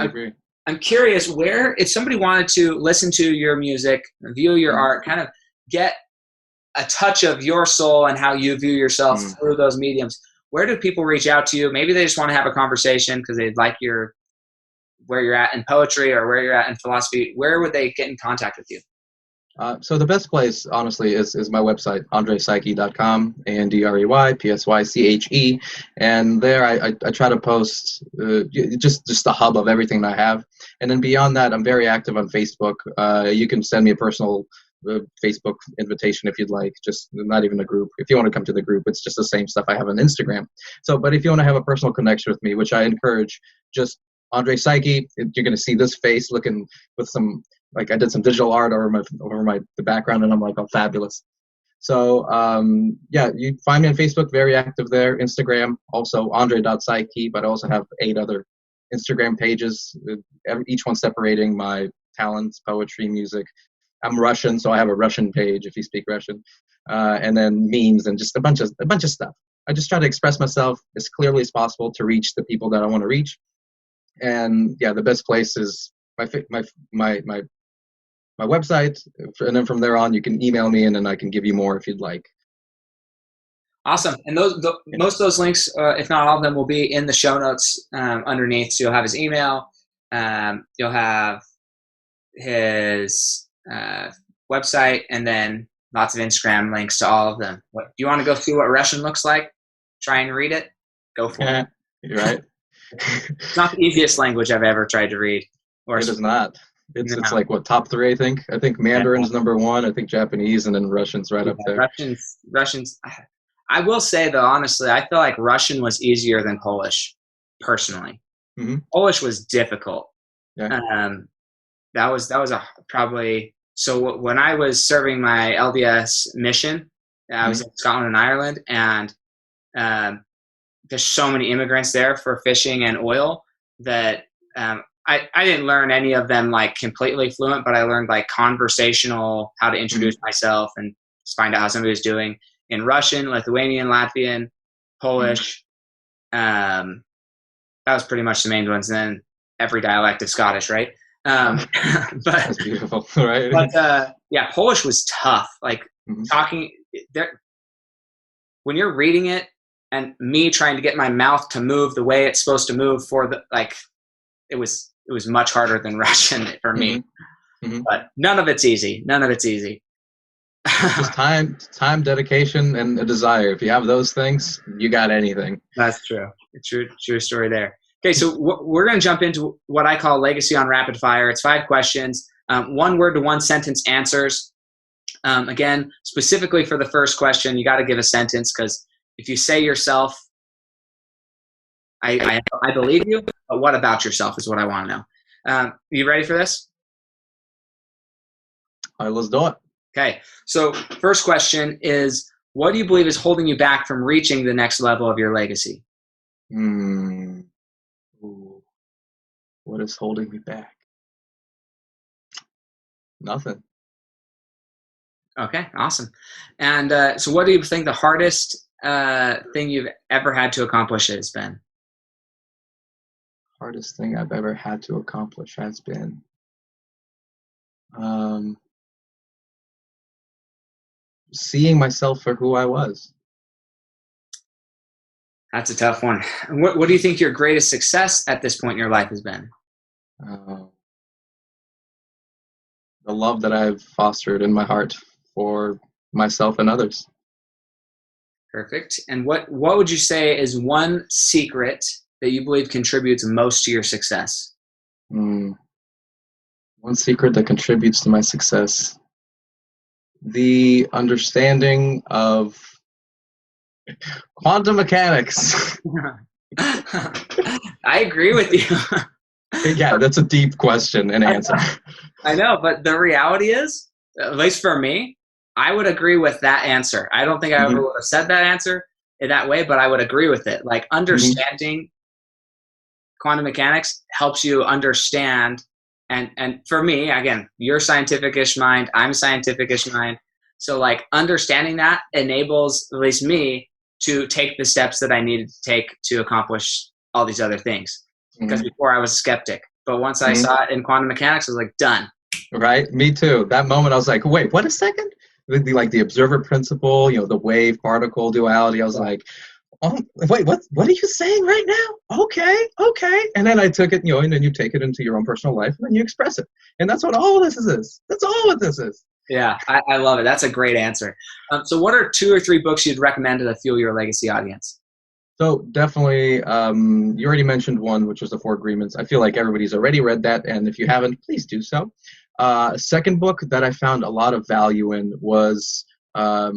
Speaker 1: I'm curious where, if somebody wanted to listen to your music, view your art, kind of get a touch of your soul and how you view yourself through those mediums, where do people reach out to you? Maybe they just want to have a conversation because they like where you're at in poetry or where you're at in philosophy. Where would they get in contact with you?
Speaker 2: So the best place, honestly, is my website, andreypsyche.com, ANDREYPSYCHE. And there I try to post just the hub of everything I have. And then beyond that, I'm very active on Facebook. You can send me a personal Facebook invitation if you'd like, just not even a group. If you want to come to the group, it's just the same stuff I have on Instagram. So, but if you want to have a personal connection with me, which I encourage, just Andrey Psyche, you're going to see this face looking with some, like I did some digital art over the background, and I'm like, oh, fabulous. So yeah, you find me on Facebook, very active there. Instagram, also Andrey.Psyche, but I also have 8 other Instagram pages, each one separating my talents, poetry, music. I'm Russian, so I have a Russian page if you speak Russian, and then memes and just a bunch of stuff. I just try to express myself as clearly as possible to reach the people that I want to reach. And yeah, the best place is my website, and then from there on, you can email me, and then I can give you more if you'd like.
Speaker 1: Awesome. And most of those links, if not all of them, will be in the show notes underneath. So you'll have his email, you'll have his website, and then lots of Instagram links to all of them. Do you want to go see what Russian looks like? Try and read it? Go for it.
Speaker 2: You're right.
Speaker 1: It's not the easiest language I've ever tried to read.
Speaker 2: It is not. It's like what, top 3, I think. I think Mandarin's number 1. I think Japanese, and then Russian's right up there.
Speaker 1: Russians. I will say though, honestly, I feel like Russian was easier than Polish, personally. Mm-hmm. Polish was difficult. Yeah. That was probably. So when I was serving my LDS mission, I was in Scotland and Ireland, and there's so many immigrants there for fishing and oil that I didn't learn any of them like completely fluent, but I learned like conversational, how to introduce myself and just find out how somebody was doing in Russian, Lithuanian, Latvian, Polish. That was pretty much the main ones. And then every dialect of Scottish, right? But
Speaker 2: that's beautiful, right?
Speaker 1: But yeah, Polish was tough. Like talking there, when you're reading it, and me trying to get my mouth to move the way it's supposed to move it was much harder than Russian for me. But none of it's easy.
Speaker 2: Just time, dedication, and a desire. If you have those things, you got anything.
Speaker 1: That's true. True story there. Okay, so we're going to jump into what I call legacy on rapid fire. It's 5 questions, 1 word to 1 sentence answers. Again, specifically for the first question, you got to give a sentence, because if you say yourself, I believe you, but what about yourself is what I want to know. You ready for this?
Speaker 2: All right, let's do it.
Speaker 1: Okay, so first question is, what do you believe is holding you back from reaching the next level of your legacy?
Speaker 2: What is holding me back? Nothing.
Speaker 1: Okay, awesome. And so what do you think the hardest thing you've ever had to accomplish has been?
Speaker 2: Hardest thing I've ever had to accomplish has been Um, Seeing myself for who I was.
Speaker 1: That's a tough one. What do you think your greatest success at this point in your life has been?
Speaker 2: Uh, the love that I've fostered in my heart for myself and others.
Speaker 1: Perfect. And what would you say is one secret that you believe contributes most to your success?
Speaker 2: Mm, one secret that contributes to my success. The understanding of quantum mechanics.
Speaker 1: I agree with you.
Speaker 2: Yeah, that's a deep question and answer.
Speaker 1: I know, but the reality is, at least for me, I would agree with that answer. I don't think I ever would have said that answer in that way, but I would agree with it. Like understanding quantum mechanics helps you understand. And for me, again, you're scientific-ish mind, I'm scientific-ish mind. So like understanding that enables at least me to take the steps that I needed to take to accomplish all these other things. Because before I was a skeptic, but once I saw it in quantum mechanics, I was like, done.
Speaker 2: Right, me too. That moment, I was like, wait, what a second? Like the observer principle, the wave particle duality. I was like, oh, wait, what are you saying right now? Okay. And then I took it, and then you take it into your own personal life, and then you express it, and that's what all this is. That's all what this is.
Speaker 1: Yeah, I love it. That's a great answer. So, what are 2 or 3 books you'd recommend to the Fuel Your Legacy audience?
Speaker 2: So definitely, you already mentioned one, which was the 4 Agreements. I feel like everybody's already read that, and if you haven't, please do so. Second book that I found a lot of value in was, what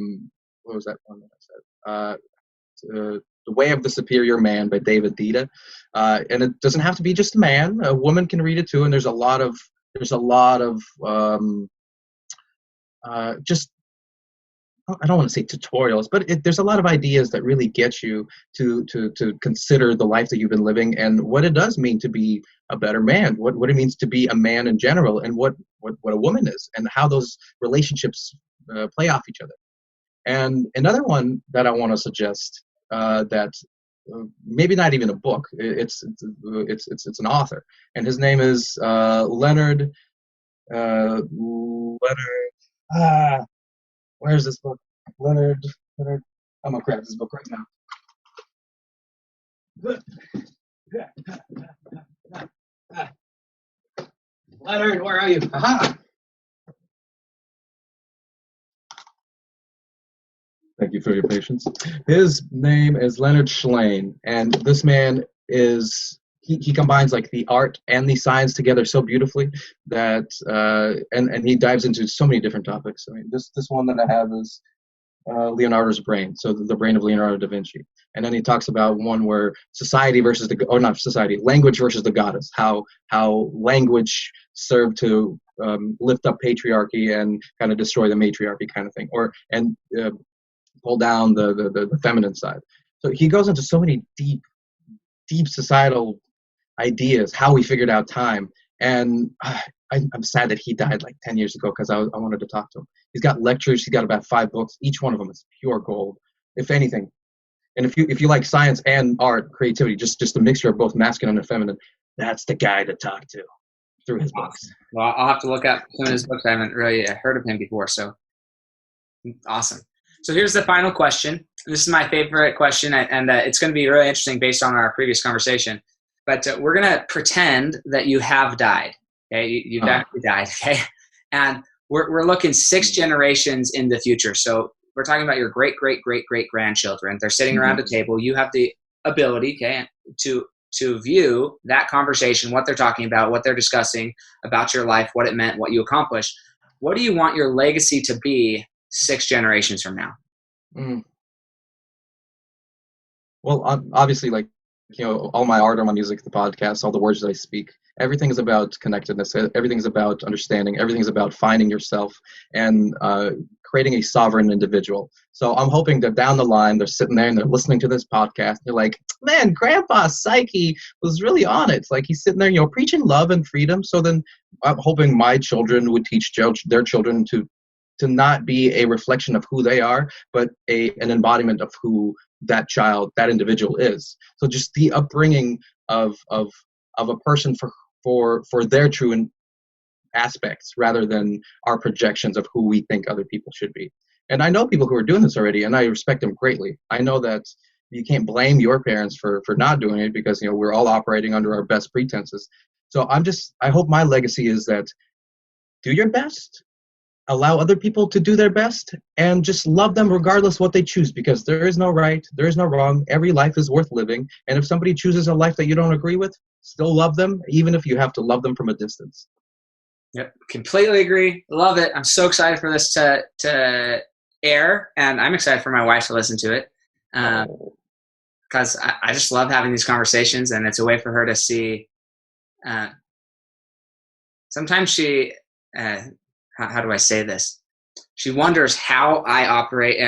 Speaker 2: was that one that I said? The Way of the Superior Man by David Dida. And it doesn't have to be just a man. A woman can read it too, and there's a lot of just, I don't want to say tutorials, but there's a lot of ideas that really get you to consider the life that you've been living and what it does mean to be a better man, what it means to be a man in general, and what a woman is, and how those relationships play off each other. And another one that I want to suggest, that maybe not even a book, it's an author, and his name is Leonard. Where's this book? Leonard. I'm gonna grab this book right now. Leonard, where are you? Aha! Thank you for your patience. His name is Leonard Schlein, and this man is he combines like the art and the science together so beautifully that and he dives into so many different topics. I mean, this one that I have is Leonardo's brain, so the brain of Leonardo da Vinci, and then he talks about one where language versus the goddess, how language served to lift up patriarchy and kind of destroy the matriarchy kind of thing, and pull down the feminine side. So he goes into so many deep societal ideas, how we figured out time, and I'm sad that he died like 10 years ago because I wanted to talk to him. He's got lectures. He's got about 5 books. Each one of them is pure gold, if anything. And if you like science and art, creativity, just a mixture of both masculine and feminine, that's the guy to talk to through his books.
Speaker 1: Well, I'll have to look up some of his books. I haven't really heard of him before, so awesome. So here's the final question. This is my favorite question, and it's going to be really interesting based on our previous conversation. But we're going to pretend that you have died. Okay, you've actually died. Okay, and we're looking 6 generations in the future. So we're talking about your great grandchildren. They're sitting around a table. You have the ability, okay, to view that conversation, what they're talking about, what they're discussing about your life, what it meant, what you accomplished. What do you want your legacy to be 6 generations from now?
Speaker 2: Well, obviously, like, all my art, all my music, the podcast, all the words that I speak, everything is about connectedness. Everything is about understanding. Everything is about finding yourself and creating a sovereign individual. So I'm hoping that down the line, they're sitting there and they're listening to this podcast. They're like, man, Grandpa Psyche was really on it. It's like he's sitting there, preaching love and freedom. So then I'm hoping my children would teach their children to not be a reflection of who they are, but an embodiment of who that individual is. So just the upbringing of a person for their true aspects rather than our projections of who we think other people should be. And I know people who are doing this already, and I respect them greatly. I know that you can't blame your parents for not doing it because, we're all operating under our best pretenses. So I hope my legacy is that do your best, allow other people to do their best, and just love them regardless what they choose, because there is no right, there is no wrong. Every life is worth living. And if somebody chooses a life that you don't agree with, still love them, even if you have to love them from a distance.
Speaker 1: Yep, completely agree. Love it. I'm so excited for this to air, and I'm excited for my wife to listen to it because I just love having these conversations, and it's a way for her to see. Sometimes she, how do I say this? She wonders how I operate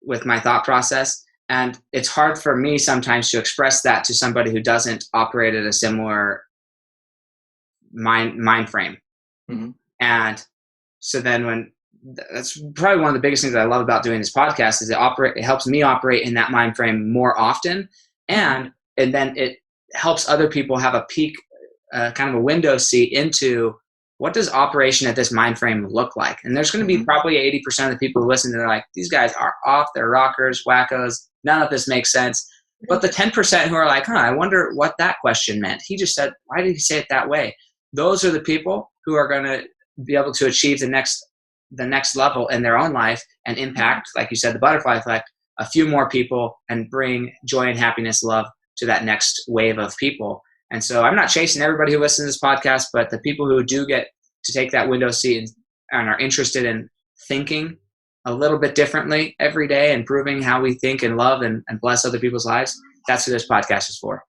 Speaker 1: with my thought process, and it's hard for me sometimes to express that to somebody who doesn't operate at a similar mind frame. Mm-hmm. And so then that's probably one of the biggest things that I love about doing this podcast is it helps me operate in that mind frame more often. And then it helps other people have a peek, kind of a window seat into what does operation at this mind frame look like? And there's going to be probably 80% of the people who listen to it, like, these guys are off their rockers, wackos. None of this makes sense. But the 10% who are like, I wonder what that question meant. He just said, why did he say it that way? Those are the people who are going to be able to achieve the next level in their own life and impact, like you said, the butterfly effect, a few more people and bring joy and happiness, love to that next wave of people. And so I'm not chasing everybody who listens to this podcast, but the people who do get to take that window seat and are interested in thinking a little bit differently every day, improving how we think and love and bless other people's lives, that's who this podcast is for.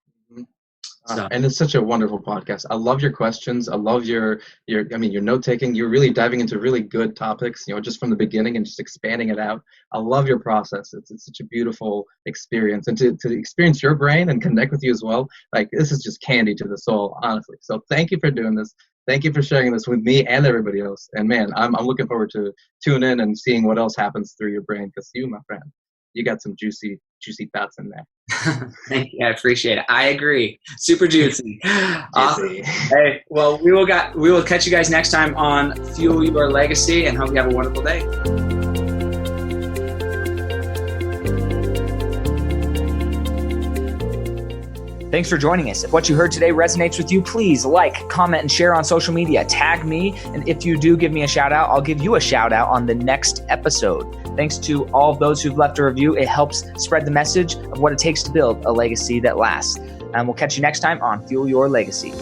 Speaker 1: So.
Speaker 2: And it's such a wonderful podcast. I love your questions. I love your note taking. You're really diving into really good topics, just from the beginning and just expanding it out. I love your process. It's such a beautiful experience, and to experience your brain and connect with you as well. Like, this is just candy to the soul, honestly. So thank you for doing this. Thank you for sharing this with me and everybody else. And man, I'm looking forward to tune in and seeing what else happens through your brain, because you, my friend, you got some juicy thoughts in there.
Speaker 1: Thank you. I appreciate it. I agree. Super juicy. Awesome. Hey, well, we will catch you guys next time on Fuel Your Legacy, and hope you have a wonderful day. Thanks for joining us. If what you heard today resonates with you, please like, comment, and share on social media. Tag me, and if you do give me a shout out, I'll give you a shout out on the next episode. Thanks to all of those who've left a review. It helps spread the message of what it takes to build a legacy that lasts. And we'll catch you next time on Fuel Your Legacy.